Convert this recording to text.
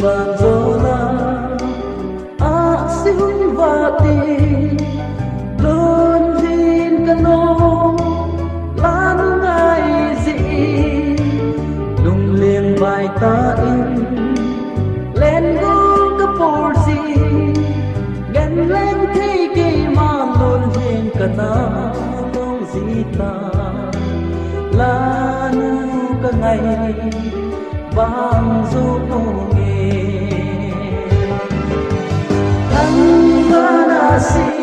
vàng gió la siêu và ti luôn hin cả nô lan ngày dị lung liêng bài ta in lên gô cả por gì gen lên thấy kỳ mà luôn hin cả na không gì ta là nu cả ngày vang du nghe thăng ba na si